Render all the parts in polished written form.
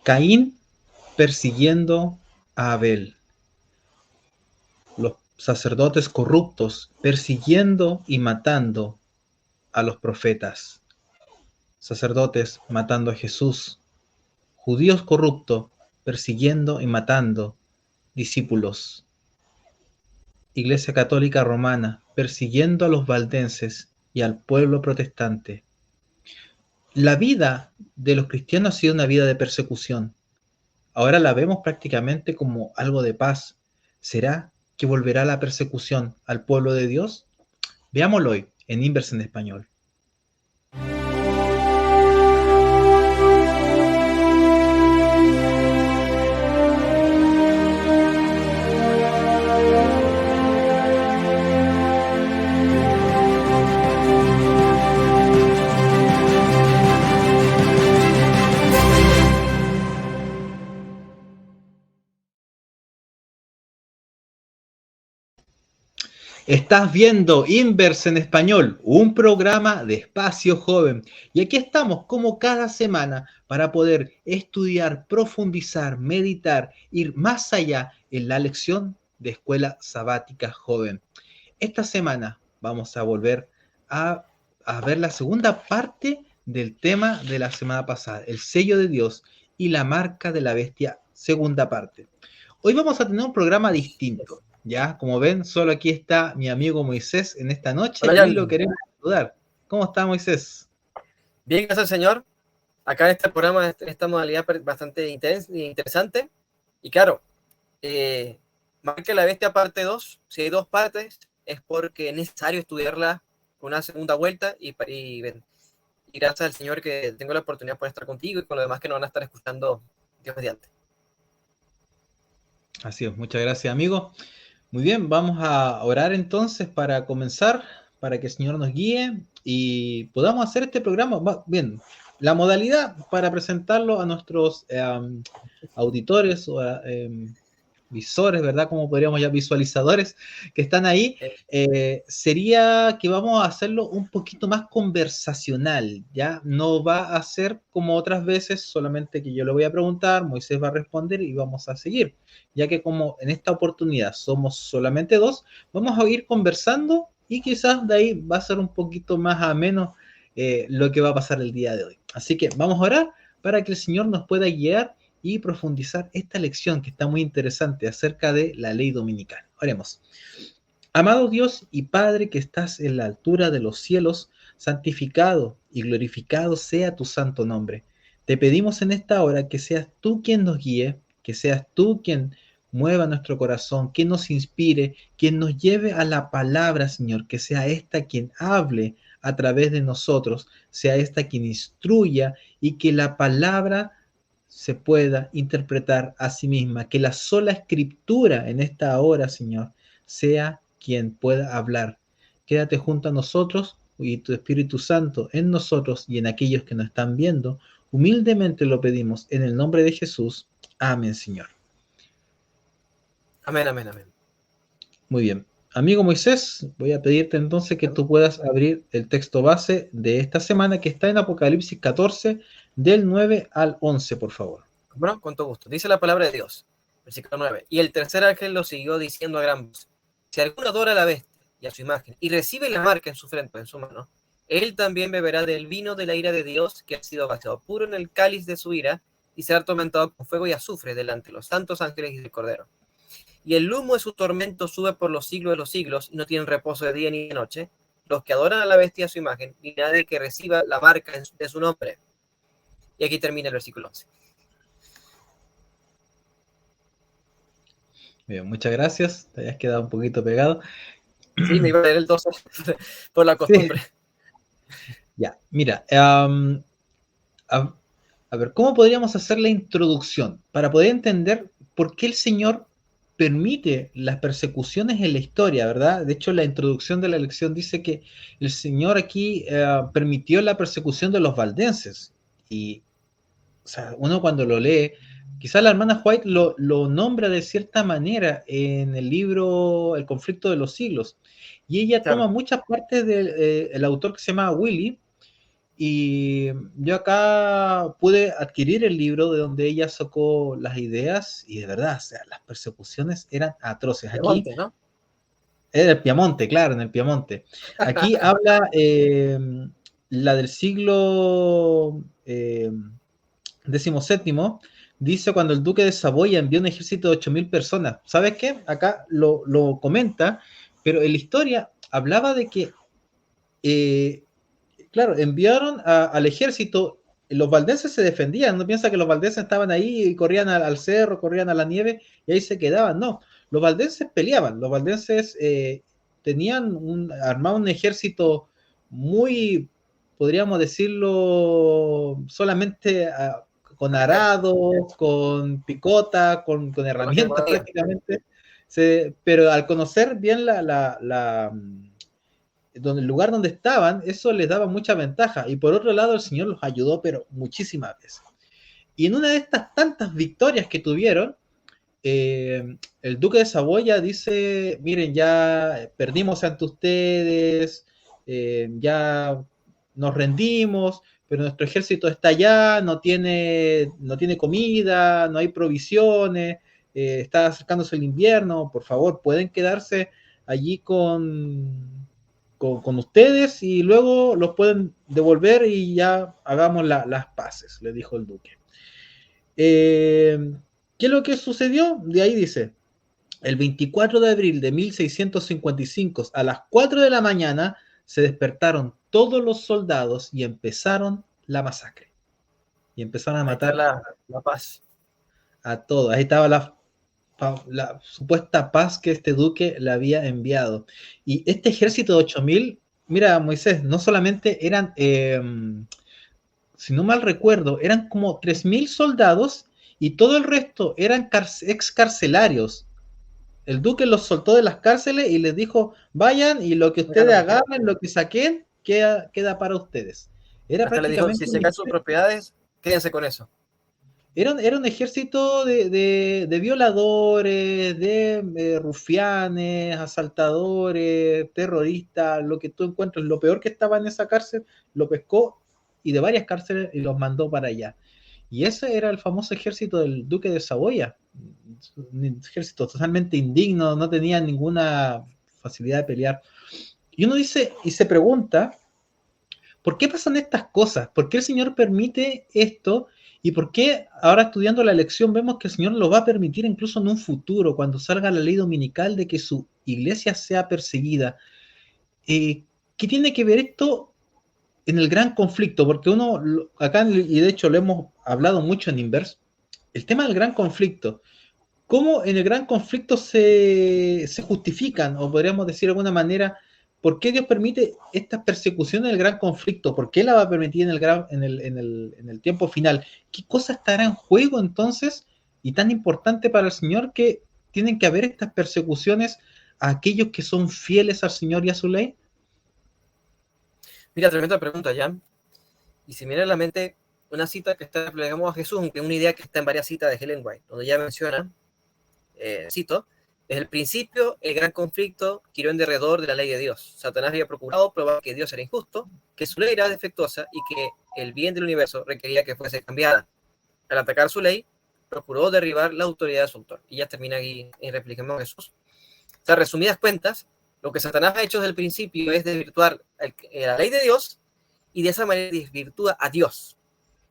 Caín persiguiendo a Abel. Los sacerdotes corruptos persiguiendo y matando a los profetas. Sacerdotes matando a Jesús. Judíos corruptos persiguiendo y matando discípulos. Iglesia Católica Romana persiguiendo a los valdenses y al pueblo protestante. La vida de los cristianos ha sido una vida de persecución. Ahora la vemos prácticamente como algo de paz. ¿Será que volverá la persecución al pueblo de Dios? Veámoslo hoy en Inverse en Español. Estás viendo Inverse en Español, un programa de Espacio Joven. Y aquí estamos como cada semana para poder estudiar, profundizar, meditar, ir más allá en la lección de Escuela Sabática Joven. Esta semana vamos a volver a ver la segunda parte del tema de la semana pasada, el sello de Dios y la marca de la bestia, segunda parte. Hoy vamos a tener un programa distinto. Ya, como ven, solo aquí está mi amigo Moisés en esta noche. Hola, y lo queremos saludar. ¿Cómo está, Moisés? Bien, gracias al Señor. Acá en este programa, esta modalidad bastante interesante. Y claro, Marca la Bestia parte 2, si hay dos partes, es porque es necesario estudiarla con una segunda vuelta y gracias al Señor que tengo la oportunidad de estar contigo y con los demás que nos van a estar escuchando Dios mediante. Así es, muchas gracias, amigo. Muy bien, vamos a orar entonces para comenzar, para que el Señor nos guíe y podamos hacer este programa. Bien, la modalidad para presentarlo a nuestros auditores o visores, ¿verdad? Como podríamos llamar, visualizadores que están ahí, sería que vamos a hacerlo un poquito más conversacional, ¿ya? No va a ser como otras veces, solamente que yo le voy a preguntar, Moisés va a responder y vamos a seguir, ya que como en esta oportunidad somos solamente dos, vamos a ir conversando y quizás de ahí va a ser un poquito más ameno lo que va a pasar el día de hoy. Así que vamos a orar para que el Señor nos pueda guiar y profundizar esta lección que está muy interesante acerca de la ley dominical. Oremos. Amado Dios y Padre que estás en la altura de los cielos, santificado y glorificado sea tu santo nombre. Te pedimos en esta hora que seas tú quien nos guíe, que seas tú quien mueva nuestro corazón, quien nos inspire, quien nos lleve a la palabra, Señor, que sea esta quien hable a través de nosotros, sea esta quien instruya y que la palabra se pueda interpretar a sí misma, que la sola escritura en esta hora, Señor, sea quien pueda hablar. Quédate junto a nosotros y tu Espíritu Santo en nosotros y en aquellos que nos están viendo. Humildemente lo pedimos en el nombre de Jesús. Amén, Señor. Amén, amén, amén. Muy bien. Amigo Moisés, voy a pedirte entonces que tú puedas abrir el texto base de esta semana que está en Apocalipsis 14, del 9 al 11, por favor. Bueno, con todo gusto. Dice la palabra de Dios, versículo 9. Y el tercer ángel lo siguió diciendo a gran voz: si alguno adora a la bestia y a su imagen y recibe la marca en su frente, en su mano, él también beberá del vino de la ira de Dios, que ha sido vaciado puro en el cáliz de su ira, y será atormentado con fuego y azufre delante de los santos ángeles y del Cordero. Y el humo de su tormento sube por los siglos de los siglos, y no tienen reposo de día ni de noche los que adoran a la bestia y a su imagen, ni nadie que reciba la marca de su nombre. Y aquí termina el versículo 11. Bien, muchas gracias. Te habías quedado un poquito pegado. Sí, me iba a leer el 12 por la costumbre. Sí. Ya, mira, a ver, ¿cómo podríamos hacer la introducción para poder entender por qué el Señor permite las persecuciones en la historia, ¿verdad? De hecho, la introducción de la lección dice que el Señor aquí permitió la persecución de los valdenses. Y, o sea, uno cuando lo lee, quizás la hermana White lo nombra de cierta manera en el libro El conflicto de los siglos. Y ella Claro. toma muchas partes del autor que se llama Willy, Y yo acá pude adquirir el libro de donde ella sacó las ideas y de verdad, o sea, las persecuciones eran atroces. Aquí Monte, ¿no? era el Piamonte, claro, en el Piamonte. Aquí habla la del siglo XVII, dice cuando el duque de Saboya envió un ejército de 8.000 personas. ¿Sabes qué? Acá lo comenta, pero en la historia hablaba de que eh, claro, enviaron al ejército, los valdenses se defendían, no piensa que los valdenses estaban ahí y corrían al cerro, corrían a la nieve y ahí se quedaban, no, los valdenses peleaban, los valdenses tenían armado un ejército muy, podríamos decirlo, solamente con arados, con picota, con Con lo que herramientas podía. prácticamente, pero al conocer bien donde el lugar donde estaban, eso les daba mucha ventaja. Y por otro lado, el Señor los ayudó, pero muchísimas veces. Y en una de estas tantas victorias que tuvieron, el duque de Saboya dice, miren, ya perdimos ante ustedes, ya nos rendimos, pero nuestro ejército está allá, no tiene comida, no hay provisiones, está acercándose el invierno, por favor, pueden quedarse allí con ustedes y luego los pueden devolver y ya hagamos las paces, le dijo el duque. ¿Qué es lo que sucedió? De ahí dice, el 24 de abril de 1655 a las 4 de la mañana se despertaron todos los soldados y empezaron la masacre. Y empezaron a Ahí está matar la paz. a todos. Ahí estaba la supuesta paz que este duque le había enviado. Y este ejército de 8.000, mira, Moisés, no solamente eran, si no mal recuerdo, eran como 3.000 soldados y todo el resto eran excarcelarios. El duque los soltó de las cárceles y les dijo, vayan y lo que Hagan ustedes lo que quieran. agarren, lo que saquen, queda para ustedes. Era Hasta le dijo, si prácticamente se caen sus propiedades, quédense con eso. era un ejército de violadores, de rufianes, asaltadores, terroristas, lo que tú encuentres, lo peor que estaba en esa cárcel, lo pescó y de varias cárceles y los mandó para allá. Y ese era el famoso ejército del duque de Saboya, un ejército totalmente indigno, no tenía ninguna facilidad de pelear. Y uno dice y se pregunta, ¿por qué pasan estas cosas? ¿Por qué el Señor permite esto? ¿Y por qué ahora estudiando la lección vemos que el Señor lo va a permitir incluso en un futuro, cuando salga la ley dominical de que su iglesia sea perseguida? ¿Qué tiene que ver esto en el gran conflicto? Porque uno, acá, y de hecho lo hemos hablado mucho en Inverse, el tema del gran conflicto. ¿Cómo en el gran conflicto se justifican, o podríamos decir de alguna manera, por qué Dios permite estas persecuciones del gran conflicto? ¿Por qué la va a permitir en el tiempo final? ¿Qué cosa estará en juego entonces y tan importante para el Señor que tienen que haber estas persecuciones a aquellos que son fieles al Señor y a su ley? Mira, tremenda pregunta, Jan. Y si mira en la mente una cita que está, digamos, a Jesús, aunque una idea que está en varias citas de Helen White, donde ya menciona, cito, desde el principio el gran conflicto giró en derredor de la ley de Dios. Satanás había procurado probar que Dios era injusto, que su ley era defectuosa y que el bien del universo requería que fuese cambiada. Al atacar su ley, procuró derribar la autoridad de su autor. Y ya termina aquí en replicando a Jesús. O sea, resumidas cuentas, lo que Satanás ha hecho desde el principio es desvirtuar la ley de Dios y de esa manera desvirtúa a Dios.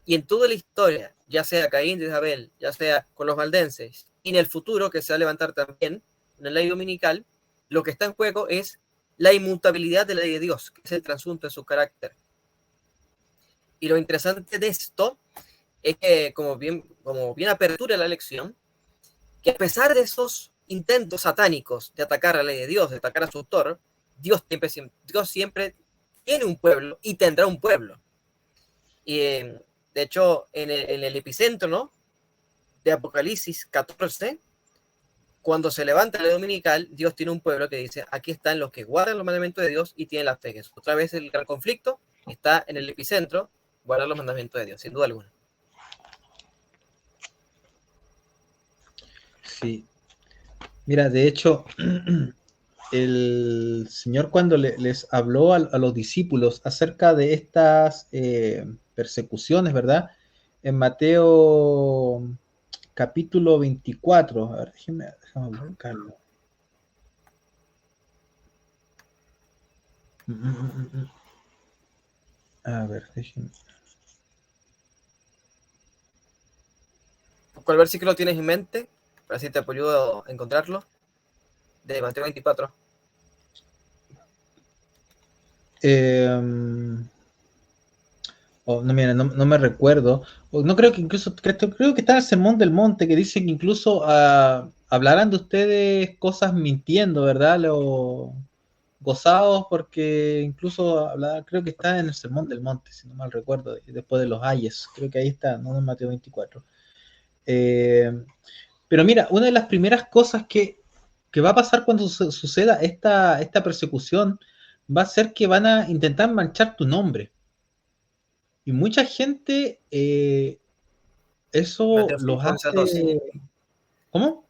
Y en toda la historia, ya sea Caín de Abel, ya sea con los valdenses, y en el futuro que se va a levantar también en la ley dominical, lo que está en juego es la inmutabilidad de la ley de Dios, que es el transunto de su carácter. Y lo interesante de esto es que, como bien apertura la lección, que a pesar de esos intentos satánicos de atacar a la ley de Dios, de atacar a su autor, Dios siempre tiene un pueblo y tendrá un pueblo. Y de hecho, en el epicentro, ¿no?, de Apocalipsis 14, cuando se levanta la ley dominical, Dios tiene un pueblo que dice, aquí están los que guardan los mandamientos de Dios y tienen las fe. Otra vez el gran conflicto está en el epicentro, guardar los mandamientos de Dios, sin duda alguna. Sí. Mira, de hecho, el Señor cuando les habló a los discípulos acerca de estas persecuciones, ¿verdad? En Mateo capítulo 24, a ver, déjame buscarlo. A ver, déjenme. ¿Cuál versículo tienes en mente? Para si te ayudo a encontrarlo. De Mateo 24. No, mira, no me recuerdo. No creo que incluso, creo que está en el Sermón del Monte, que dice que incluso hablarán de ustedes cosas mintiendo, ¿verdad? Gozados, porque incluso creo que está en el Sermón del Monte, si no mal recuerdo, después de los ayes. Creo que ahí está, no en Mateo 24. Pero mira, una de las primeras cosas que va a pasar cuando suceda esta persecución va a ser que van a intentar manchar tu nombre. Y mucha gente eso Mateo los 5, 11 al 12. hace... ¿Cómo?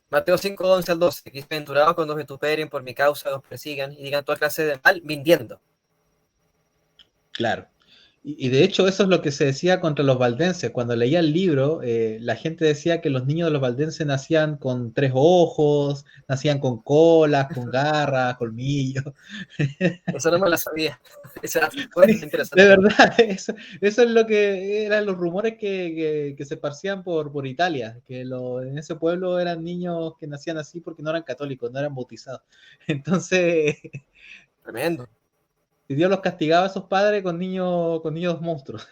Mateo 5, 11 al 12. Bienaventurados cuando os vituperen por mi causa, os persigan y digan toda clase de mal, mintiendo. Claro. Y de hecho eso es lo que se decía contra los valdenses. Cuando leía el libro, la gente decía que los niños de los valdenses nacían con 3 ojos, nacían con colas, con garras, colmillos. Eso no me lo sabía. Eso era Sí, de interesante. verdad, eso es lo que eran los rumores que se esparcían por Italia, que en ese pueblo eran niños que nacían así porque no eran católicos, no eran bautizados. Entonces, Tremendo. y Dios los castigaba a esos padres con niños monstruos.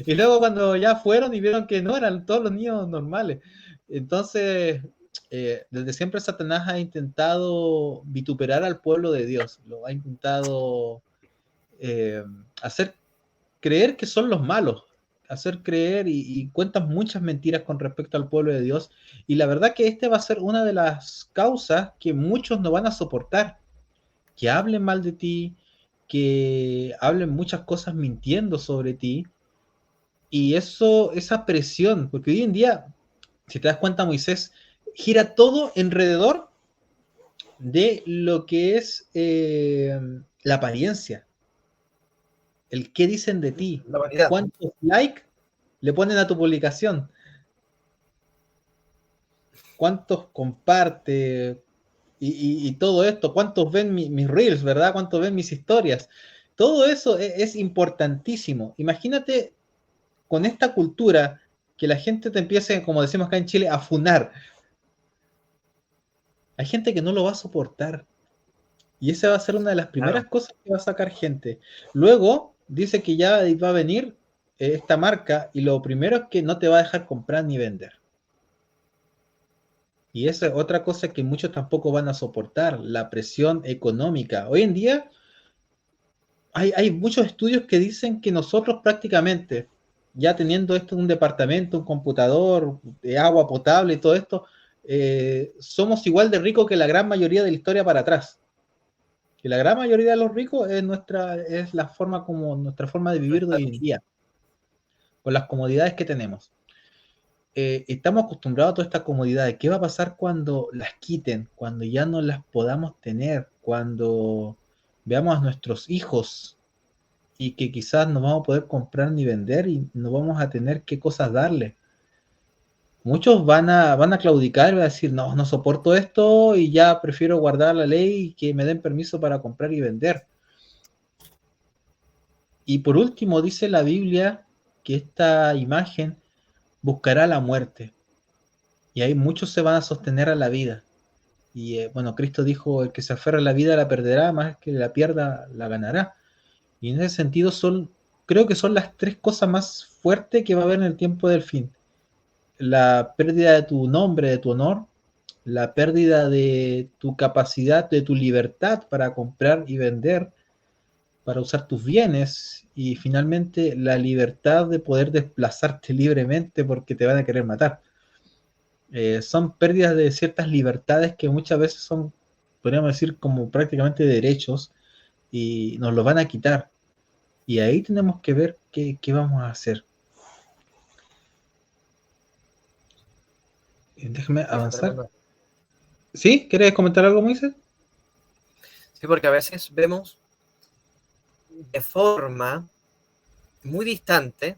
Y luego cuando ya fueron y vieron que no eran todos los niños normales. Entonces, desde siempre Satanás ha intentado vituperar al pueblo de Dios, lo ha intentado hacer creer que son los malos, hacer creer y cuentan muchas mentiras con respecto al pueblo de Dios. Y la verdad que este va a ser una de las causas que muchos no van a soportar, que hablen mal de ti, que hablen muchas cosas mintiendo sobre ti. Y eso, esa presión, porque hoy en día, si te das cuenta, Moisés, gira todo alrededor de lo que es la apariencia, el qué dicen de ti, La vanidad. cuántos likes le ponen a tu publicación, cuántos comparte y todo esto, cuántos ven mis reels, ¿verdad? Cuántos ven mis historias. Todo eso es importantísimo. Imagínate con esta cultura que la gente te empiece, como decimos acá en Chile, a funar. Hay gente que no lo va a soportar. Y esa va a ser una de las Claro. primeras cosas que va a sacar gente. Luego dice que ya va a venir esta marca y lo primero es que no te va a dejar comprar ni vender. Y esa es otra cosa que muchos tampoco van a soportar, la presión económica. Hoy en día hay muchos estudios que dicen que nosotros prácticamente, ya teniendo esto en un departamento, un computador, de agua potable y todo esto, somos igual de ricos que la gran mayoría de la historia para atrás. Que la gran mayoría de los ricos es la forma como nuestra forma de vivir de hoy en día, con las comodidades que tenemos. Estamos acostumbrados a todas estas comodidades. ¿Qué va a pasar cuando las quiten? Cuando ya no las podamos tener, cuando veamos a nuestros hijos y que quizás no vamos a poder comprar ni vender y no vamos a tener qué cosas darle. Muchos van a claudicar y van a decir, no soporto esto y ya prefiero guardar la ley y que me den permiso para comprar y vender. Y por último, dice la Biblia que esta imagen buscará la muerte. Y ahí muchos se van a sostener a la vida. Y bueno, Cristo dijo, el que se aferra a la vida la perderá, más que la pierda la ganará. Y en ese sentido creo que son las 3 cosas más fuertes que va a haber en el tiempo del fin. La pérdida de tu nombre, de tu honor, la pérdida de tu capacidad, de tu libertad para comprar y vender, para usar tus bienes y finalmente la libertad de poder desplazarte libremente porque te van a querer matar. Son pérdidas de ciertas libertades que muchas veces son, podríamos decir, como prácticamente derechos y nos los van a quitar. Y ahí tenemos que ver qué vamos a hacer. Déjame Sí, avanzar. tremendo. ¿Sí? ¿Quieres comentar algo, Moisés? Sí, porque a veces vemos de forma muy distante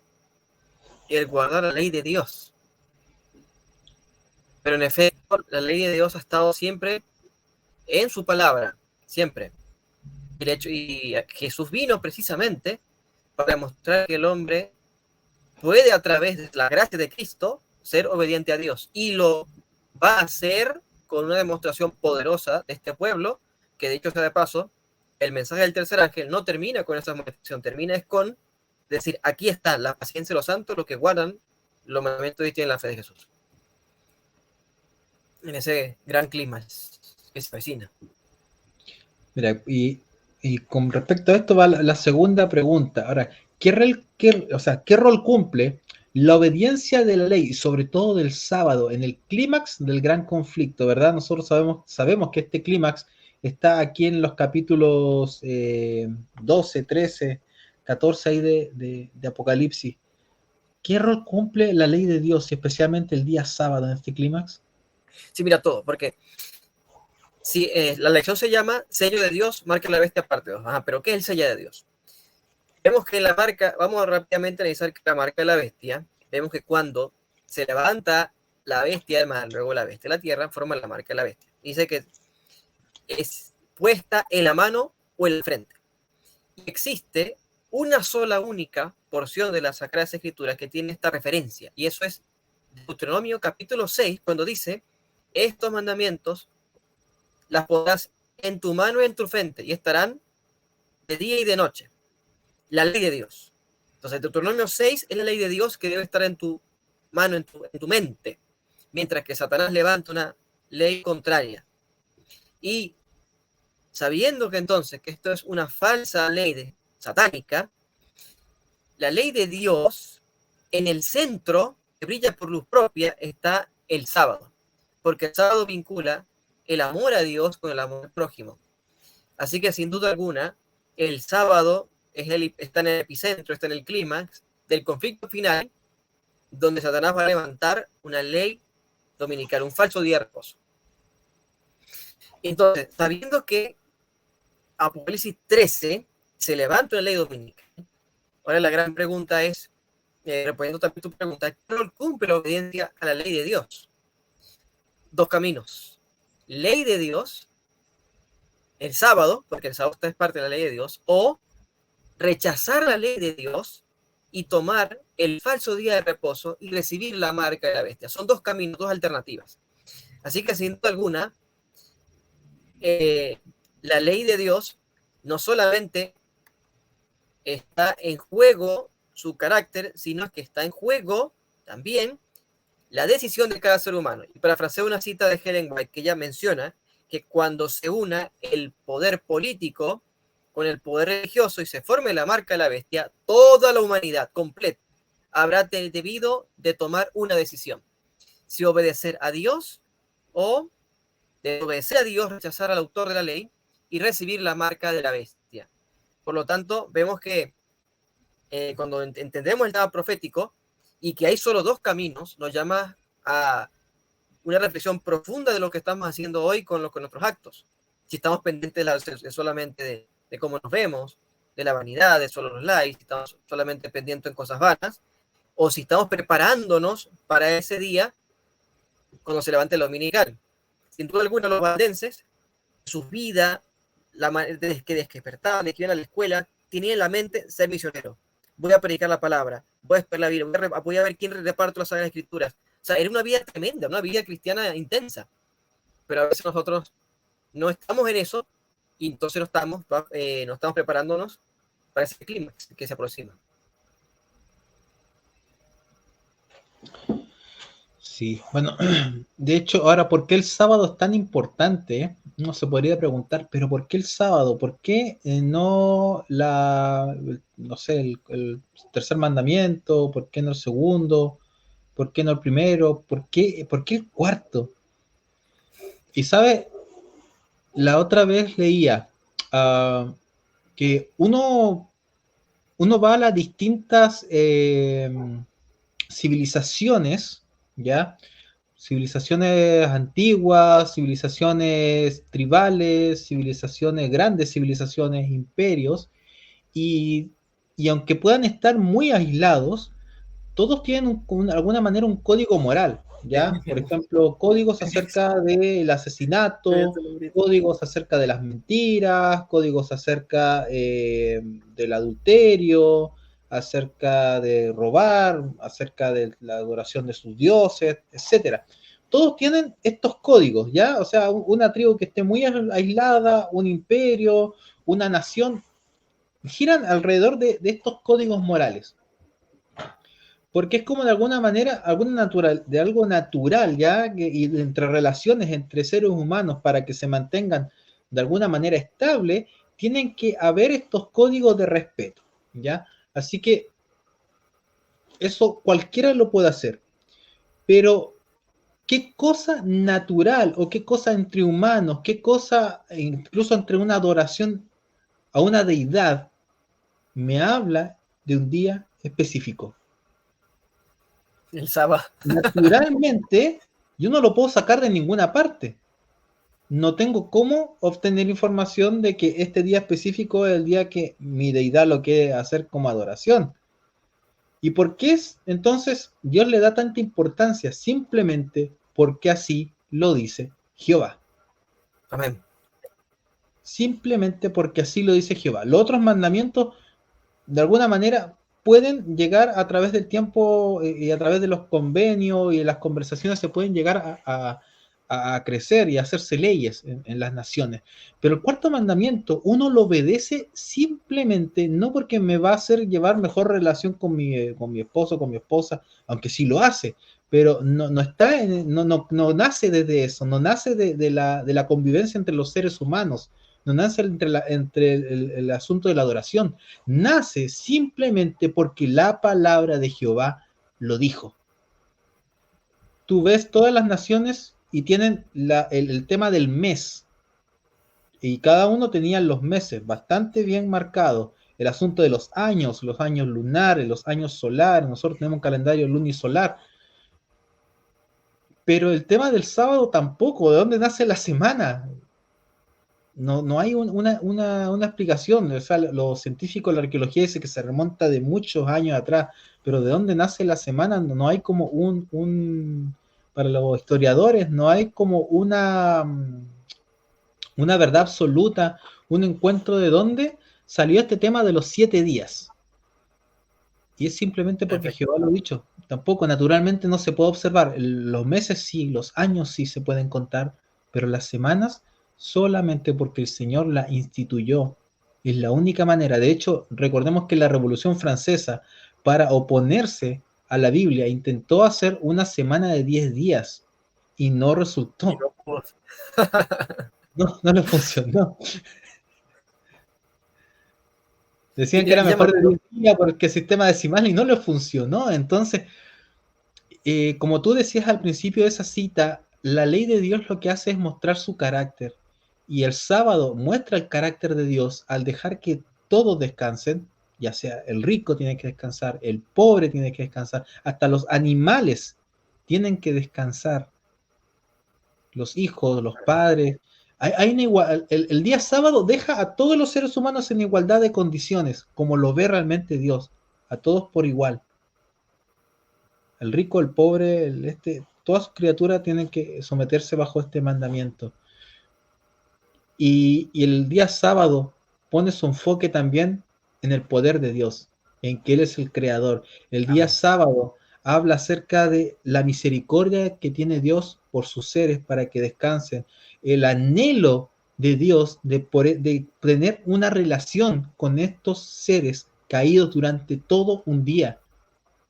el guardar la ley de Dios. Pero en efecto, la ley de Dios ha estado siempre en su palabra, siempre. El hecho, y Jesús vino precisamente para demostrar que el hombre puede, a través de la gracia de Cristo, ser obediente a Dios. Y lo va a hacer con una demostración poderosa de este pueblo, que dicho sea de paso, el mensaje del tercer ángel no termina con esa demostración, termina es con decir, aquí está la paciencia de los santos, los que guardan los mandamientos y tienen la fe de Jesús. En ese gran clima que se avecina. Mira, y con respecto a esto va la segunda pregunta. Ahora, ¿qué rol cumple la obediencia de la ley, sobre todo del sábado, en el clímax del gran conflicto, verdad? Nosotros sabemos que este clímax está aquí en los capítulos 12, 13, 14 ahí de Apocalipsis. ¿Qué rol cumple la ley de Dios, y especialmente el día sábado en este clímax? Sí, mira todo, porque si la lección se llama sello de Dios, marca la bestia parte 2. Ajá, pero ¿qué es el sello de Dios? Vemos que la marca, vamos a rápidamente analizar la marca de la bestia. Vemos que cuando se levanta la bestia del mar, luego la bestia de la tierra, forma la marca de la bestia. Dice que es puesta en la mano o en la frente. Y existe una sola única porción de las Sagradas Escrituras que tiene esta referencia, y eso es Deuteronomio capítulo 6, cuando dice, estos mandamientos las pondrás en tu mano y en tu frente, y estarán de día y de noche. La ley de Dios. Entonces, Deuteronomio 6 es la ley de Dios que debe estar en tu mano, en tu mente, mientras que Satanás levanta una ley contraria. Y sabiendo que entonces que esto es una falsa ley satánica, la ley de Dios, en el centro, que brilla por luz propia, está el sábado, porque el sábado vincula el amor a Dios con el amor al prójimo. Así que sin duda alguna, el sábado está en el epicentro, está en el clímax del conflicto final, donde Satanás va a levantar una ley dominical, un falso día de reposo. Entonces, sabiendo que Apocalipsis 13 se levanta una ley dominical, ahora la gran pregunta es, respondiendo también tu pregunta, ¿qué rol cumple la obediencia a la ley de Dios? Dos caminos. Ley de Dios, el sábado, porque el sábado es parte de la ley de Dios, o rechazar la ley de Dios y tomar el falso día de reposo y recibir la marca de la bestia. Son dos caminos, dos alternativas. Así que sin duda alguna, la ley de Dios no solamente está en juego su carácter, sino que está en juego también la decisión de cada ser humano. Y parafraseo una cita de Helen White que ella menciona que cuando se una el poder político con el poder religioso y se forme la marca de la bestia, toda la humanidad completa habrá debido de tomar una decisión. Si obedecer a Dios o de obedecer a Dios, rechazar al autor de la ley y recibir la marca de la bestia. Por lo tanto, vemos que cuando entendemos el tema profético y que hay solo dos caminos, nos llama a una reflexión profunda de lo que estamos haciendo hoy con nuestros actos. Si estamos pendientes solamente de cómo nos vemos, de la vanidad, de solo los likes, si estamos solamente pendientes en cosas vanas, o si estamos preparándonos para ese día cuando se levante el dominical. Sin duda alguna, los valdenses, su vida, desde que despertaban, desde que iban a la escuela, tenían en la mente ser misionero. Voy a predicar la palabra, voy a esperar la Biblia, voy a ver quién reparte las Sagradas Escrituras. O sea, era una vida tremenda, una vida cristiana intensa. Pero a veces nosotros no estamos en eso y entonces no estamos preparándonos para ese clima que se aproxima. Sí, bueno, de hecho, ahora, ¿por qué el sábado es tan importante? No se podría preguntar, pero ¿por qué el sábado? ¿Por qué no no sé, el tercer mandamiento? ¿Por qué no el segundo? ¿Por qué no el primero? ¿Por qué el cuarto? Y sabe, la otra vez leía que uno va a las distintas civilizaciones, ¿ya? civilizaciones antiguas, civilizaciones tribales, civilizaciones grandes, civilizaciones, imperios, y, y aunque puedan estar muy aislados, todos tienen de alguna manera un código moral, ¿ya? Por ejemplo, códigos acerca del asesinato, códigos acerca de las mentiras, códigos acerca del adulterio, acerca de robar, acerca de la adoración de sus dioses, etcétera. Todos tienen estos códigos, ¿ya? O sea, una tribu que esté muy aislada, un imperio, una nación, giran alrededor de estos códigos morales, porque es como de alguna manera de algo natural, ¿ya? Y entre relaciones entre seres humanos para que se mantengan de alguna manera estable, tienen que haber estos códigos de respeto, ¿ya? Así que eso cualquiera lo puede hacer, pero ¿qué cosa natural o qué cosa entre humanos, qué cosa incluso entre una adoración a una deidad me habla de un día específico? El sábado. Naturalmente, yo no lo puedo sacar de ninguna parte. No tengo cómo obtener información de que este día específico es el día que mi deidad lo quiere hacer como adoración. ¿Y por qué es entonces Dios le da tanta importancia? Simplemente porque así lo dice Jehová. Amén. Simplemente porque así lo dice Jehová. Los otros mandamientos, de alguna manera, pueden llegar a través del tiempo y a través de los convenios y de las conversaciones se pueden llegar a crecer y a hacerse leyes en las naciones. Pero el cuarto mandamiento, uno lo obedece simplemente no porque me va a hacer llevar mejor relación con mi esposo, con mi esposa, aunque sí lo hace, pero no nace desde eso, no nace de la convivencia entre los seres humanos, no nace entre el asunto de la adoración, nace simplemente porque la palabra de Jehová lo dijo. Tú ves todas las naciones y tienen el tema del mes, y cada uno tenía los meses bastante bien marcados. El asunto de los años lunares, los años solares, nosotros tenemos un calendario lunisolar, pero el tema del sábado tampoco, ¿de dónde nace la semana? No hay una explicación. O sea, los científicos de la arqueología dicen que se remonta de muchos años atrás, pero ¿de dónde nace la semana? No hay como para los historiadores, no hay como una verdad absoluta, un encuentro de dónde salió este tema de los 7 días. Y es simplemente porque Perfecto. Jehová lo ha dicho. Tampoco, naturalmente no se puede observar. Los meses sí, los años sí se pueden contar, pero las semanas solamente porque el Señor la instituyó. Es la única manera. De hecho, recordemos que la Revolución Francesa, para oponerse a la Biblia, intentó hacer una semana de 10 días y no resultó. No le funcionó. Decían que era Ya me mejor de acuerdo. 10 días porque el sistema decimal y no le funcionó. Entonces, como tú decías al principio de esa cita, la ley de Dios lo que hace es mostrar su carácter. Y el sábado muestra el carácter de Dios al dejar que todos descansen, ya sea el rico tiene que descansar, el pobre tiene que descansar, hasta los animales tienen que descansar, los hijos, los padres. El día sábado deja a todos los seres humanos en igualdad de condiciones, como lo ve realmente Dios, a todos por igual. El rico, el pobre, todas sus criaturas tienen que someterse bajo este mandamiento. Y el día sábado pone su enfoque también en el poder de Dios, en que Él es el creador. El día Amén. sábado habla acerca de la misericordia que tiene Dios por sus seres para que descansen, el anhelo de Dios de tener una relación con estos seres caídos durante todo un día.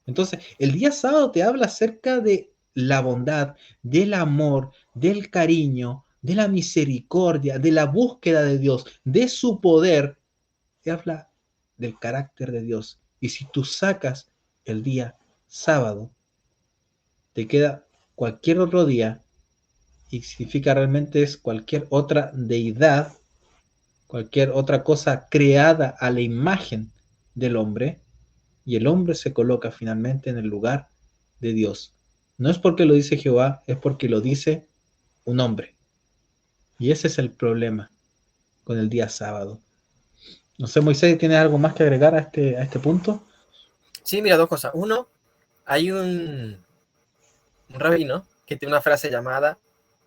Entonces, el día sábado te habla acerca de la bondad, del amor, del cariño, de la misericordia, de la búsqueda de Dios, de su poder. Te habla del carácter de Dios. Y si tú sacas el día sábado, te queda cualquier otro día y significa realmente es cualquier otra deidad, cualquier otra cosa creada a la imagen del hombre, y el hombre se coloca finalmente en el lugar de Dios. No es porque lo dice Jehová, es porque lo dice un hombre. Y ese es el problema con el día sábado. No sé, Moisés, ¿tienes algo más que agregar a este punto? Sí, mira, dos cosas. Uno, hay un rabino que tiene una frase llamada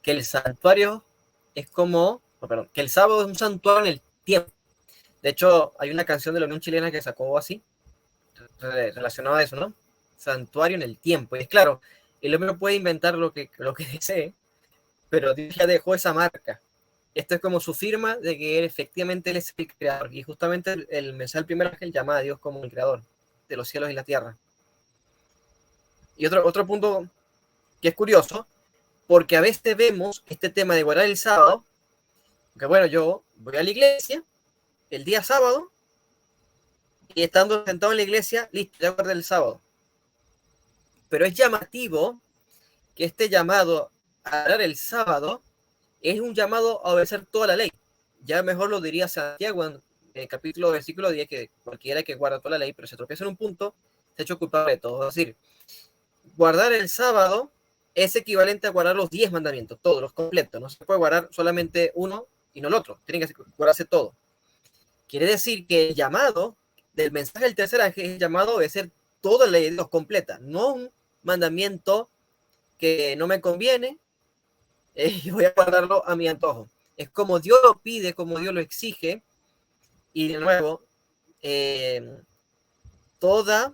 que el santuario es como, no, perdón, que el sábado es un santuario en el tiempo. De hecho, hay una canción de la Unión Chilena que sacó así, relacionada a eso, ¿no? Santuario en el tiempo. Y es claro, el hombre puede inventar lo que desee, pero Dios ya dejó esa marca. Esto es como su firma de que efectivamente él es el creador. Y justamente el mensaje del primer ángel llama a Dios como el creador de los cielos y la tierra. Y otro punto que es curioso, porque a veces vemos este tema de guardar el sábado, que bueno, yo voy a la iglesia el día sábado y estando sentado en la iglesia, listo, ya guardé el sábado. Pero es llamativo que este llamado a guardar el sábado es un llamado a obedecer toda la ley. Ya mejor lo diría Santiago en el capítulo, versículo 10, que cualquiera que guarda toda la ley, pero se tropieza en un punto, se ha hecho culpable de todo. Es decir, guardar el sábado es equivalente a guardar los 10 mandamientos, todos, los completos. No se puede guardar solamente uno y no el otro. Tiene que guardarse todo. Quiere decir que el llamado del mensaje del tercer ángel es llamado a obedecer toda la ley de Dios completa, no un mandamiento que no me conviene y voy a guardarlo a mi antojo. Es como Dios lo pide, como Dios lo exige, y de nuevo, toda,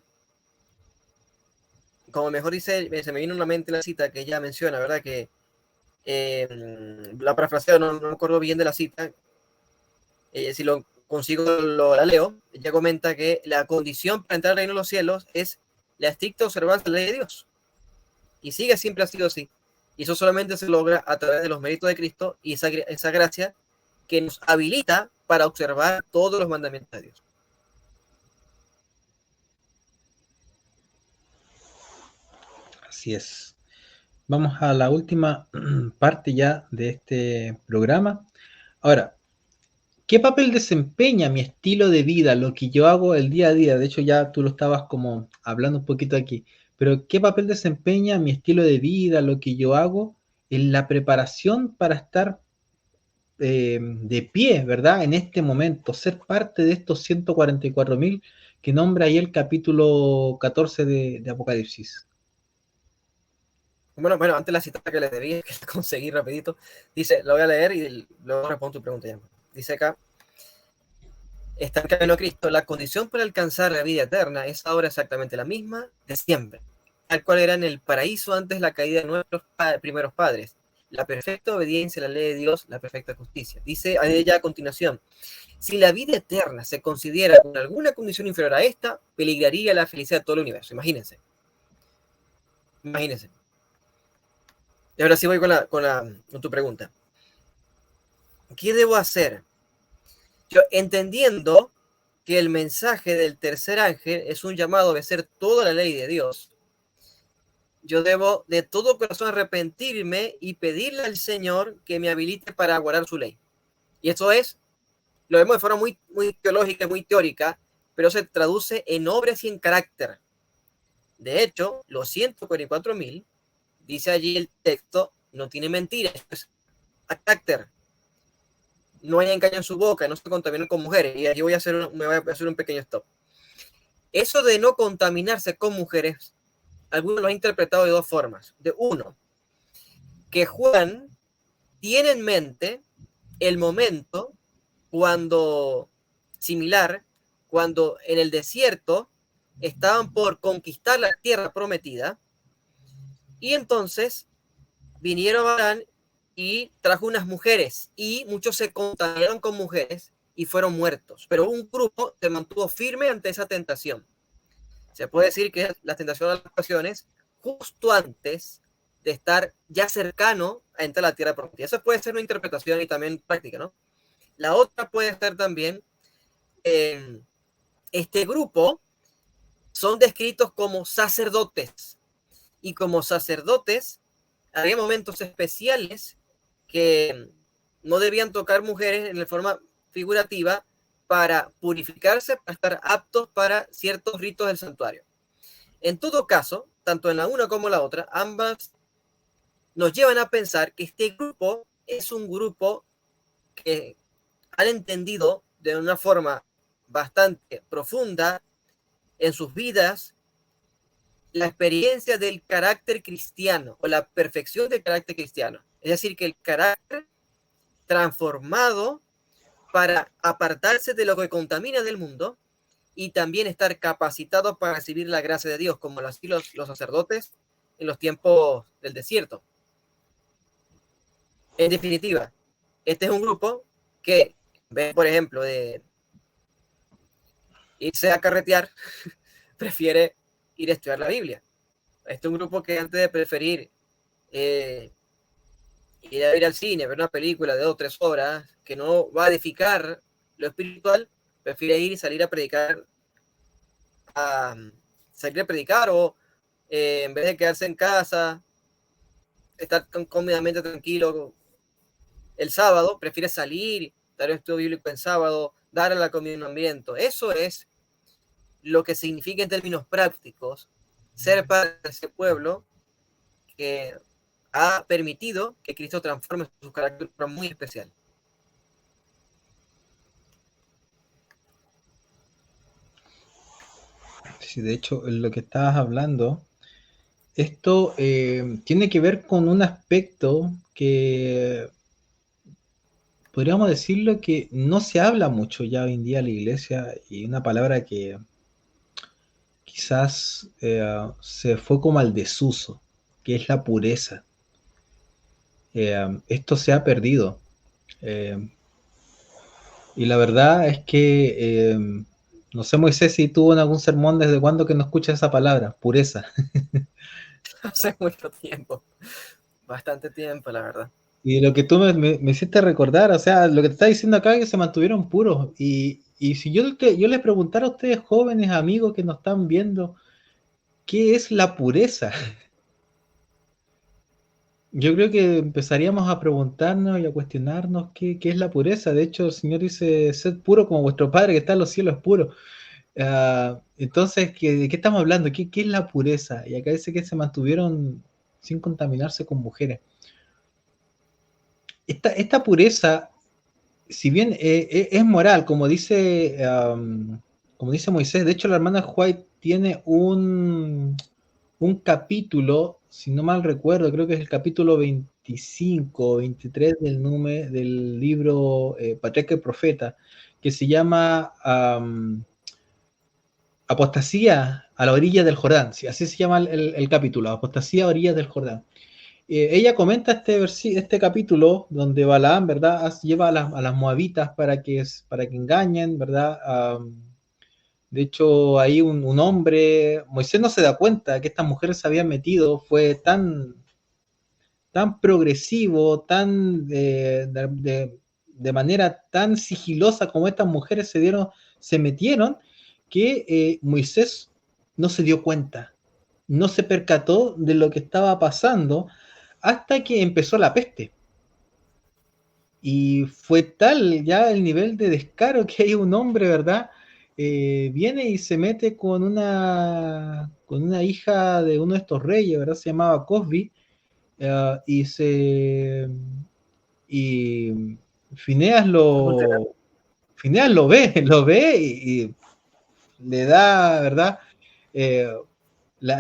como mejor dice, se me vino a la mente la cita que ella menciona, ¿verdad? Que la parafraseo, no me acuerdo bien de la cita, si lo consigo la leo. Ella comenta que la condición para entrar al reino de los cielos es la estricta observancia de la ley de Dios, y siempre ha sido así, y eso solamente se logra a través de los méritos de Cristo y esa gracia que nos habilita para observar todos los mandamientos de Dios. Así es. Vamos a la última parte ya de este programa. Ahora, ¿qué papel desempeña mi estilo de vida, lo que yo hago el día a día? De hecho, ya tú lo estabas como hablando un poquito aquí, pero ¿qué papel desempeña mi estilo de vida, lo que yo hago en la preparación para estar de pie, ¿verdad? En este momento, ser parte de estos 144.000 que nombra ahí el capítulo 14 de Apocalipsis. Bueno, antes la cita que les debía, que la conseguí rapidito, dice, lo voy a leer y luego respondo tu pregunta ya. Dice acá, está en camino a Cristo, la condición para alcanzar la vida eterna es ahora exactamente la misma de siempre, tal cual era en el paraíso antes la caída de nuestros primeros padres. La perfecta obediencia a la ley de Dios, la perfecta justicia. Dice a ella a continuación, si la vida eterna se considera con alguna condición inferior a esta, peligraría la felicidad de todo el universo. Imagínense. Y ahora sí voy con tu pregunta. ¿Qué debo hacer? Yo entendiendo que el mensaje del tercer ángel es un llamado a obedecer toda la ley de Dios, yo debo de todo corazón arrepentirme y pedirle al Señor que me habilite para guardar su ley. Y eso es, lo vemos de forma muy teológica, muy teórica, pero se traduce en obras y en carácter. De hecho, los 144.000, dice allí el texto, no tiene mentira, es carácter. No hay engaño en su boca, no se contaminen con mujeres. Y aquí me voy a hacer un pequeño stop. Eso de no contaminarse con mujeres, algunos lo han interpretado de dos formas. De uno, que Juan tiene en mente el momento similar, cuando en el desierto estaban por conquistar la tierra prometida, y entonces vinieron Abraham y trajo unas mujeres, y muchos se contaminaron con mujeres y fueron muertos, pero un grupo se mantuvo firme ante esa tentación. Se puede decir que la tentación de las pasiones justo antes de estar ya cercano a entrar a la tierra prometida. Eso puede ser una interpretación y también práctica, ¿no? La otra puede ser también, este grupo son descritos como sacerdotes, y como sacerdotes había momentos especiales que no debían tocar mujeres en forma figurativa para purificarse, para estar aptos para ciertos ritos del santuario. En todo caso, tanto en la una como en la otra, ambas nos llevan a pensar que este grupo es un grupo que han entendido de una forma bastante profunda en sus vidas la experiencia del carácter cristiano o la perfección del carácter cristiano. Es decir, que el carácter transformado para apartarse de lo que contamina del mundo y también estar capacitado para recibir la gracia de Dios, como los sacerdotes en los tiempos del desierto. En definitiva, este es un grupo que, por ejemplo, de irse a carretear, prefiere ir a estudiar la Biblia. Este es un grupo que antes de preferir ir a ir al cine, ver una película de 2 o 3 horas que no va a edificar lo espiritual, prefiere ir y salir a predicar, o en vez de quedarse en casa, estar cómodamente tranquilo el sábado, prefiere salir, dar un estudio bíblico en sábado, dar a la comunionamiento. Eso es lo que significa en términos prácticos ser parte de ese pueblo que ha permitido que Cristo transforme su carácter muy especial. Sí, de hecho, en lo que estabas hablando, esto tiene que ver con un aspecto que podríamos decirlo que no se habla mucho ya hoy en día en la iglesia, y una palabra que quizás se fue como al desuso, que es la pureza. Esto se ha perdido. Eh, y la verdad es que no sé, Moisés, si tuvo en algún sermón desde cuándo que no escuchas esa palabra, pureza. Hace mucho tiempo, bastante tiempo, la verdad. Y lo que tú me hiciste recordar, o sea, lo que te está diciendo acá es que se mantuvieron puros. Y si yo les preguntara a ustedes, jóvenes amigos que nos están viendo, ¿qué es la pureza? Yo creo que empezaríamos a preguntarnos y a cuestionarnos qué es la pureza. De hecho, el Señor dice, sed puro como vuestro Padre que está en los cielos es puro. Entonces, ¿de qué estamos hablando? ¿Qué es la pureza? Y acá dice que se mantuvieron sin contaminarse con mujeres. Esta pureza, si bien es moral, como dice Moisés, de hecho la hermana White tiene un capítulo, si no mal recuerdo, creo que es el capítulo 25 o 23 del libro Patriarca y Profeta, que se llama Apostasía a la orilla del Jordán, sí, así se llama el capítulo, Apostasía a orillas del Jordán. Ella comenta este capítulo donde Balaam, ¿verdad?, lleva a las moabitas para que engañen, ¿verdad? De hecho, ahí un hombre, Moisés no se da cuenta que estas mujeres se habían metido, fue tan progresivo, de manera tan sigilosa como estas mujeres se metieron, que Moisés no se dio cuenta, no se percató de lo que estaba pasando hasta que empezó la peste. Y fue tal ya el nivel de descaro que hay un hombre, ¿verdad? Viene y se mete con una hija de uno de estos reyes, ¿verdad? Se llamaba Cosby, y Phineas Phineas lo ve y le da, ¿verdad? Eh,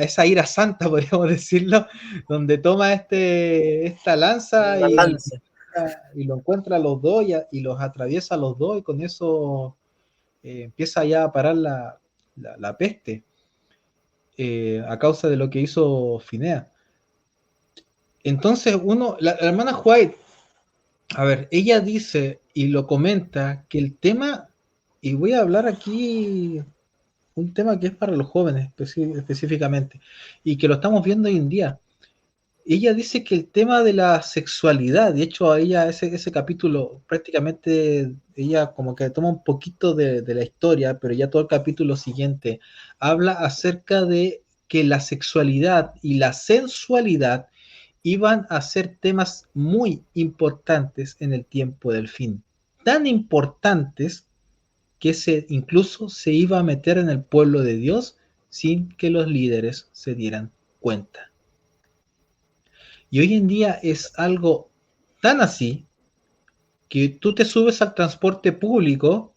esa ira santa, podríamos decirlo, donde toma esta lanza y lo encuentra a los dos y los atraviesa a los dos, y con eso empieza ya a parar la peste a causa de lo que hizo Finea. Entonces la hermana White, a ver, ella dice y lo comenta que el tema, y voy a hablar aquí un tema que es para los jóvenes específicamente, y que lo estamos viendo hoy en día. Ella dice que el tema de la sexualidad, de hecho a ella ese capítulo prácticamente, ella como que toma un poquito de la historia, pero ya todo el capítulo siguiente habla acerca de que la sexualidad y la sensualidad iban a ser temas muy importantes en el tiempo del fin, tan importantes que incluso se iba a meter en el pueblo de Dios sin que los líderes se dieran cuenta. Y hoy en día es algo tan así que tú te subes al transporte público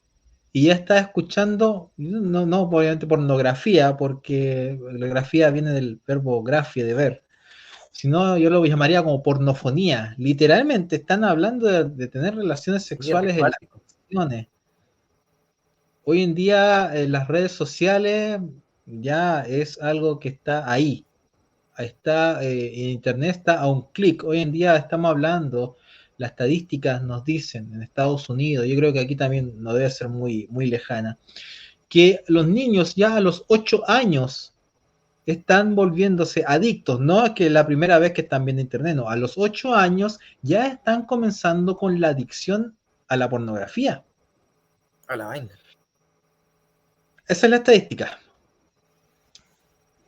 y ya estás escuchando, no obviamente pornografía, porque la grafía viene del verbo grafia, de ver, sino yo lo llamaría como pornofonía. Literalmente están hablando de tener relaciones Oye, muy sexuales en las cuático. canciones. Hoy en día las redes sociales ya es algo que está ahí. Está en internet, está a un clic. Hoy en día estamos hablando, las estadísticas nos dicen en Estados Unidos, yo creo que aquí también no debe ser muy lejana, que los niños ya a los 8 años están volviéndose adictos, no es que la primera vez que están viendo internet, no, a los 8 años ya están comenzando con la adicción a la pornografía. A la vaina. Esa es la estadística.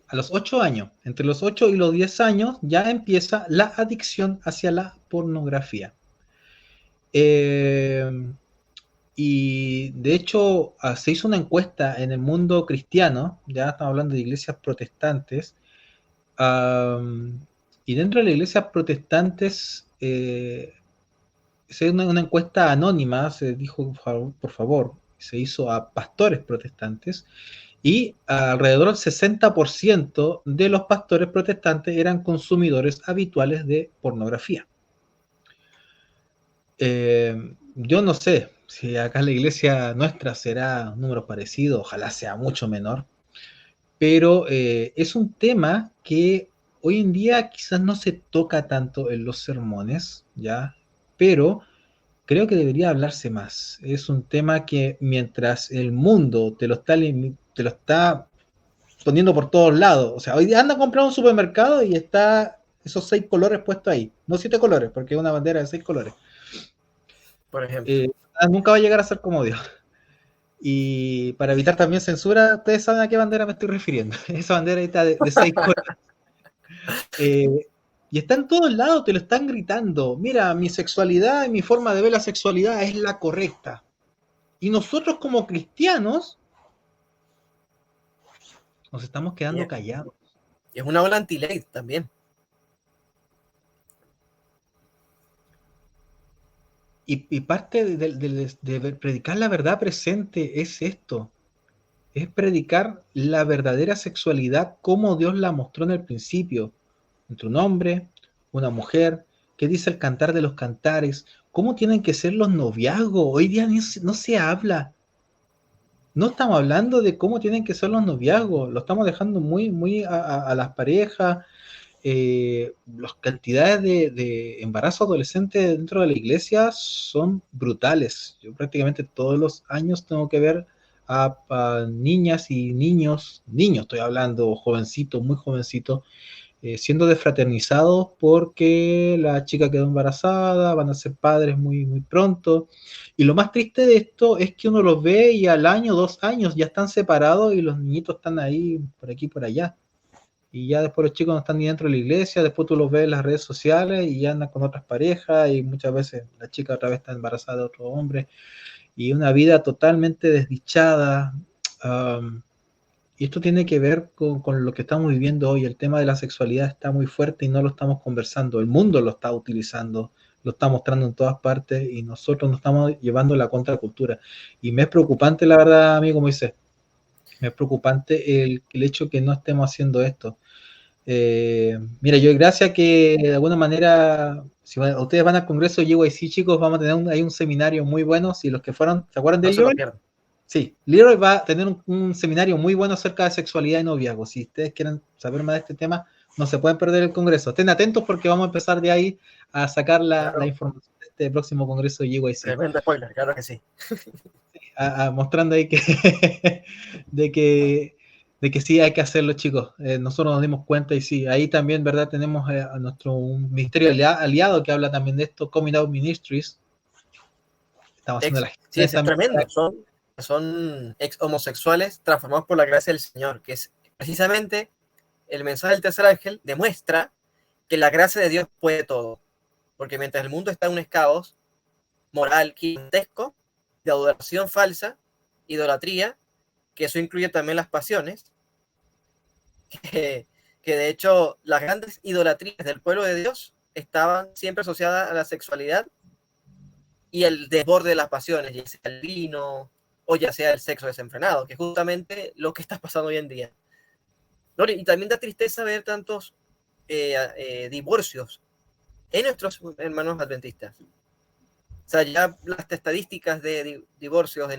A los 8 años, entre los 8 y los 10 años, ya empieza la adicción hacia la pornografía. Eh, y de hecho, se hizo una encuesta en el mundo cristiano, ya estamos hablando de iglesias protestantes, y dentro de las iglesias protestantes se hizo una encuesta anónima, se dijo, por favor, se hizo a pastores protestantes, y alrededor del 60% de los pastores protestantes eran consumidores habituales de pornografía. Yo no sé si acá en la iglesia nuestra será un número parecido, ojalá sea mucho menor, pero es un tema que hoy en día quizás no se toca tanto en los sermones, ¿ya? Pero creo que debería hablarse más. Es un tema que mientras el mundo te lo está poniendo por todos lados, o sea, hoy día anda a comprar un supermercado y está esos 6 colores puestos ahí, no 7 colores, porque es una bandera de 6 colores. Por ejemplo. Nunca va a llegar a ser como Dios. Y para evitar también censura, ustedes saben a qué bandera me estoy refiriendo. Esa bandera ahí está de 6 colores. Y está en todos lados, te lo están gritando. Mira, mi sexualidad y mi forma de ver la sexualidad es la correcta. Y nosotros como cristianos nos estamos quedando callados. Y es una ola anti-ley también. Y parte de predicar la verdad presente es esto. Es predicar la verdadera sexualidad como Dios la mostró en el principio. Entre un hombre, una mujer, qué dice el cantar de los cantares, cómo tienen que ser los noviazgos. Hoy día no se habla. No estamos hablando de cómo tienen que ser los noviazgos, lo estamos dejando muy a las parejas. Las cantidades de embarazo adolescente dentro de la iglesia son brutales. Yo prácticamente todos los años tengo que ver a niñas y niños estoy hablando, jovencitos, muy jovencitos, siendo desfraternizados porque la chica quedó embarazada, van a ser padres muy pronto. Y lo más triste de esto es que uno los ve y al año, 2 años ya están separados y los niñitos están ahí por aquí, por allá. Y ya después los chicos no están ni dentro de la iglesia, después tú los ves en las redes sociales y ya andan con otras parejas y muchas veces la chica otra vez está embarazada de otro hombre y una vida totalmente desdichada. Um, y esto tiene que ver con lo que estamos viviendo hoy. El tema de la sexualidad está muy fuerte y no lo estamos conversando. El mundo lo está utilizando, lo está mostrando en todas partes y nosotros nos estamos llevando la contracultura. Y me es preocupante, la verdad, amigo Moisés. Me es preocupante el hecho que no estemos haciendo esto. Mira, yo gracias que de alguna manera, si ustedes van al Congreso de GYC, chicos, vamos a tener hay un seminario muy bueno. Si los que fueron, ¿se acuerdan de No se lo Leroy? pierdan. Sí, Leroy va a tener un seminario muy bueno acerca de sexualidad y noviazgo. Si ustedes quieren saber más de este tema, no se pueden perder el Congreso. Estén atentos porque vamos a empezar de ahí a sacar la información de este próximo Congreso de GYC. Tremendo spoiler, claro que sí. Mostrando ahí que de que sí hay que hacerlo, chicos. Nosotros nos dimos cuenta y sí, ahí también, ¿verdad? Tenemos a nuestro ministerio aliado que habla también de esto, Coming Out Ministries. Estamos haciendo las Sí, gestiones es también. tremendo. Son ex homosexuales transformados por la gracia del Señor, que es precisamente el mensaje del tercer ángel, demuestra que la gracia de Dios puede todo. Porque mientras el mundo está en un caos moral gigantesco, de adoración falsa, idolatría, que eso incluye también las pasiones, que de hecho las grandes idolatrías del pueblo de Dios estaban siempre asociadas a la sexualidad y el desborde de las pasiones, ya sea el vino o ya sea el sexo desenfrenado, que es justamente lo que está pasando hoy en día. ¿No? Y también da tristeza ver tantos divorcios en nuestros hermanos adventistas. O sea, ya las estadísticas de divorcios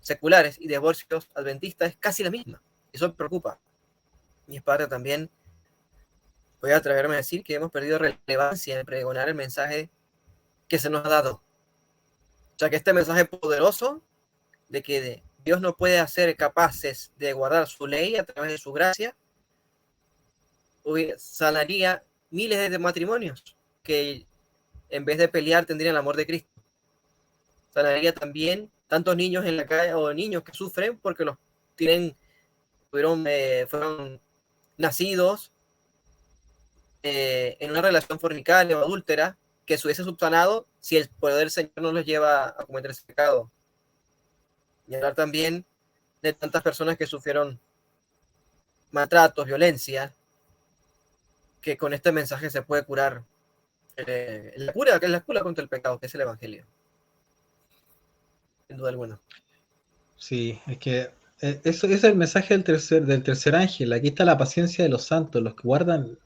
seculares y divorcios adventistas es casi la misma. Eso me preocupa. Y es parte también, voy a atreverme a decir que hemos perdido relevancia en pregonar el mensaje que se nos ha dado. O sea, que este mensaje poderoso de que Dios no puede hacer capaces de guardar su ley a través de su gracia, sanaría miles de matrimonios que en vez de pelear tendrían el amor de Cristo. Sanaría también tantos niños en la calle o niños que sufren porque fueron nacidos en una relación fornicaria o adúltera que se hubiese subsanado si el poder del Señor no los lleva a cometer ese pecado. Y hablar también de tantas personas que sufrieron maltratos, violencia, que con este mensaje se puede curar la cura, que es la cura contra el pecado, que es el Evangelio. Sin duda alguna. Sí, es que eso es el mensaje del tercer ángel. Aquí está la paciencia de los santos, los que guardan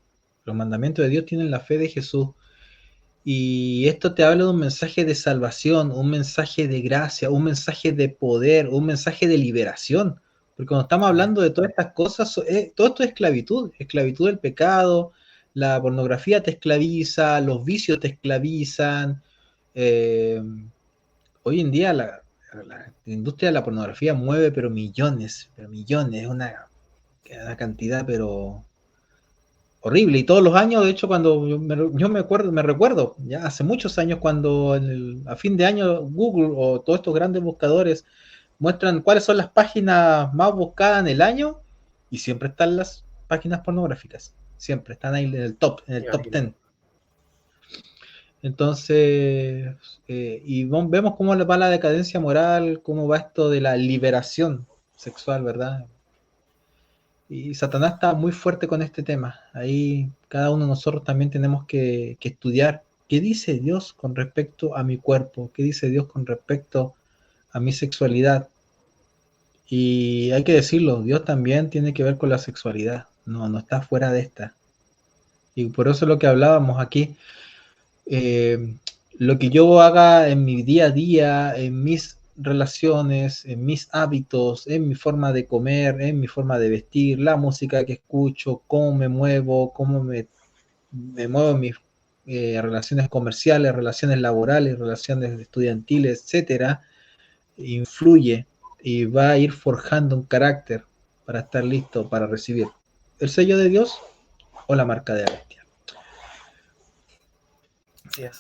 los mandamientos de Dios tienen la fe de Jesús. Y esto te habla de un mensaje de salvación, un mensaje de gracia, un mensaje de poder, un mensaje de liberación. Porque cuando estamos hablando de todas estas cosas, todo esto es esclavitud, esclavitud del pecado, la pornografía te esclaviza, los vicios te esclavizan. eh, Hoy en día la industria de la pornografía mueve pero millones, es una cantidad pero horrible. Y todos los años, de hecho, cuando yo me recuerdo, ya hace muchos años, cuando a fin de año Google o todos estos grandes buscadores muestran cuáles son las páginas más buscadas en el año, y siempre están las páginas pornográficas. Siempre están ahí en el top 10. Entonces, y vemos cómo va la decadencia moral, cómo va esto de la liberación sexual, ¿verdad? Y Satanás está muy fuerte con este tema. Ahí cada uno de nosotros también tenemos que estudiar qué dice Dios con respecto a mi cuerpo, qué dice Dios con respecto a mi sexualidad. Y hay que decirlo, Dios también tiene que ver con la sexualidad, no está fuera de esta. Y por eso es lo que hablábamos aquí. Lo que yo haga en mi día a día, en mis relaciones, en mis hábitos, en mi forma de comer, en mi forma de vestir, la música que escucho, cómo me muevo, me muevo en mis relaciones comerciales, relaciones laborales, relaciones estudiantiles, etcétera, influye y va a ir forjando un carácter para estar listo para recibir el sello de Dios o la marca de la bestia.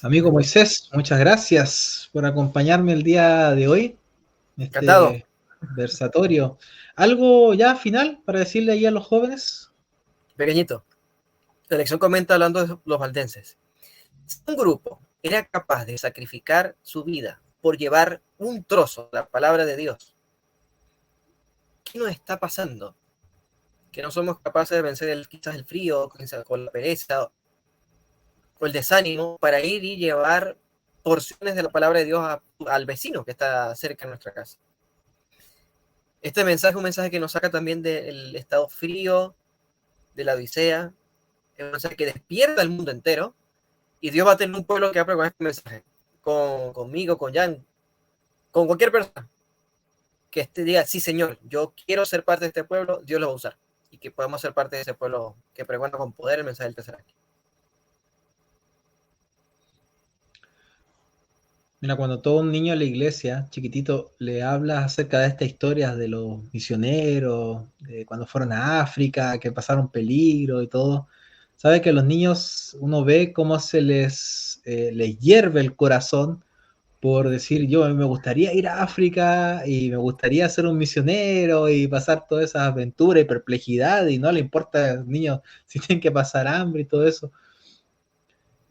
Amigo Moisés, muchas gracias por acompañarme el día de hoy en este versatorio. ¿Algo ya final para decirle ahí a los jóvenes? Pequeñito. La lección comenta hablando de los valdenses. Si un grupo era capaz de sacrificar su vida por llevar un trozo de la palabra de Dios, ¿qué nos está pasando? Que no somos capaces de vencer quizás el frío, con la pereza o el desánimo para ir y llevar porciones de la palabra de Dios al vecino que está cerca de nuestra casa. Este mensaje es un mensaje que nos saca también del estado frío, de la odisea, es un mensaje que despierta al mundo entero, y Dios va a tener un pueblo que va a pregonar este mensaje, conmigo, con Jan, con cualquier persona que diga, sí Señor, yo quiero ser parte de este pueblo, Dios lo va a usar, y que podamos ser parte de ese pueblo que pregona con poder el mensaje del tercer ángel. Mira, cuando todo un niño en la iglesia, chiquitito, le habla acerca de estas historias de los misioneros, de cuando fueron a África, que pasaron peligro y todo, sabe que a los niños uno ve cómo les hierve el corazón por decir, yo me gustaría ir a África y me gustaría ser un misionero y pasar todas esas aventuras y perplejidades, y no le importa a los niños si tienen que pasar hambre y todo eso.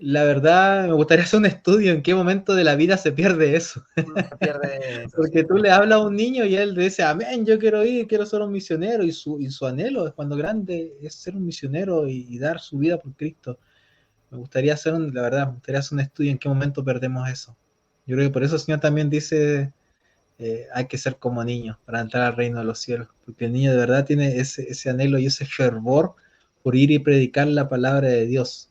La verdad, me gustaría hacer un estudio en qué momento de la vida se pierde eso. Se pierde eso, Porque sí. tú le hablas a un niño y él dice, amén, yo quiero ir, quiero ser un misionero. Y su anhelo es cuando grande es ser un misionero y dar su vida por Cristo. Me gustaría hacer la verdad, me gustaría hacer un estudio en qué momento perdemos eso. Yo creo que por eso el Señor también dice, hay que ser como niños para entrar al reino de los cielos. Porque el niño de verdad tiene ese anhelo y ese fervor por ir y predicar la palabra de Dios.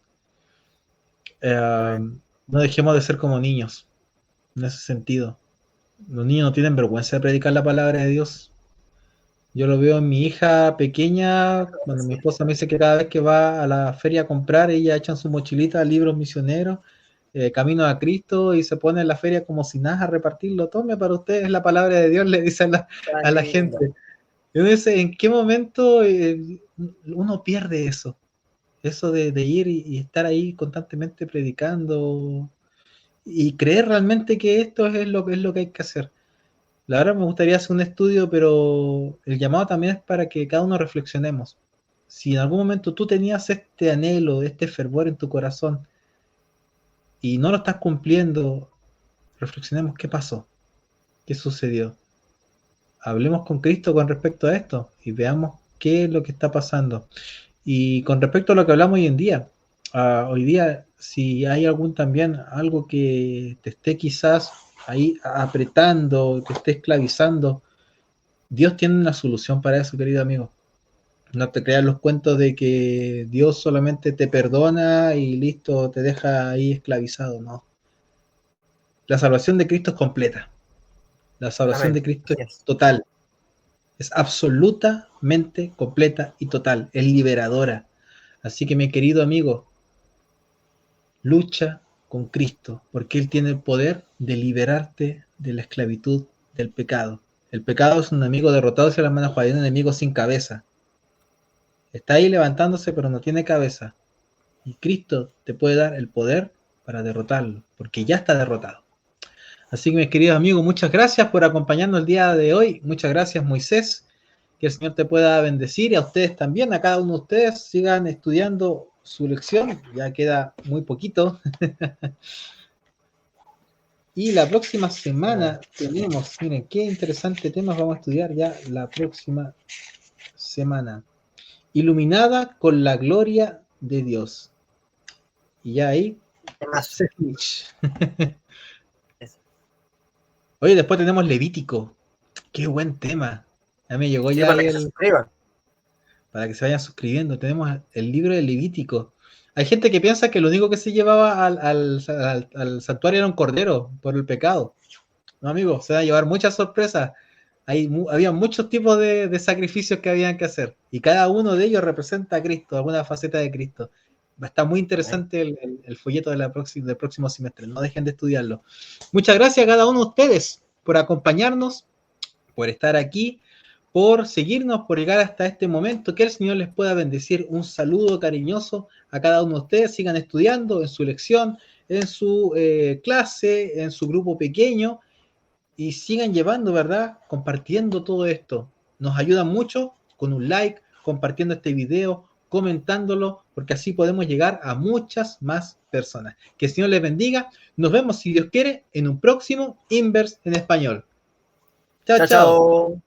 No dejemos de ser como niños en ese sentido. Los niños no tienen vergüenza de predicar la palabra de Dios. Yo lo veo en mi hija pequeña, cuando mi esposa me dice que cada vez que va a la feria a comprar, ella echa en su mochilita libros misioneros, camino a Cristo, y se pone en la feria como si nada a repartirlo. Tome para ustedes la palabra de Dios, le dice a la gente. Yo no sé en qué momento uno pierde eso. Eso de ir y estar ahí constantemente predicando y creer realmente que esto es lo que hay que hacer. La verdad me gustaría hacer un estudio, pero el llamado también es para que cada uno reflexionemos. Si en algún momento tú tenías este anhelo, este fervor en tu corazón y no lo estás cumpliendo, reflexionemos qué pasó, qué sucedió. Hablemos con Cristo con respecto a esto y veamos qué es lo que está pasando. Y con respecto a lo que hablamos hoy en día, hoy día, si hay algo que te esté quizás ahí apretando, te esté esclavizando, Dios tiene una solución para eso, querido amigo. No te creas los cuentos de que Dios solamente te perdona y listo, te deja ahí esclavizado, no. La salvación de Cristo es completa. La salvación Amén. de Cristo Así es es. total. Es absolutamente completa y total. Es liberadora. Así que, mi querido amigo, lucha con Cristo, porque Él tiene el poder de liberarte de la esclavitud del pecado. El pecado es un enemigo derrotado, si la hermana Juan, un enemigo sin cabeza. Está ahí levantándose, pero no tiene cabeza. Y Cristo te puede dar el poder para derrotarlo, porque ya está derrotado. Así que, mis queridos amigos, muchas gracias por acompañarnos el día de hoy. Muchas gracias, Moisés. Que el Señor te pueda bendecir y a ustedes también, a cada uno de ustedes. Sigan estudiando su lección, ya queda muy poquito. Y la próxima semana tenemos, miren, qué interesante temas vamos a estudiar ya la próxima semana. Iluminada con la gloria de Dios. Y ya ahí se finish. Oye, después tenemos Levítico. Qué buen tema. Ya me llegó Sí, ya para ahí que se suscriban. para que se vayan suscribiendo. Tenemos el libro de Levítico. Hay gente que piensa que lo único que se llevaba al santuario era un cordero por el pecado. No, amigos, se van a llevar muchas sorpresas. Había muchos tipos de sacrificios que habían que hacer. Y cada uno de ellos representa a Cristo, alguna faceta de Cristo. Va a estar muy interesante el folleto del próximo semestre. No dejen de estudiarlo. Muchas gracias a cada uno de ustedes por acompañarnos, por estar aquí, por seguirnos, por llegar hasta este momento. Que el Señor les pueda bendecir. Un saludo cariñoso a cada uno de ustedes. Sigan estudiando en su lección, en su clase, en su grupo pequeño, y sigan llevando, ¿verdad? Compartiendo todo esto. Nos ayuda mucho con un like, compartiendo este video, comentándolo, porque así podemos llegar a muchas más personas. Que el Señor les bendiga. Nos vemos, si Dios quiere, en un próximo Inverse en Español. Chao, Chao, chao. chao.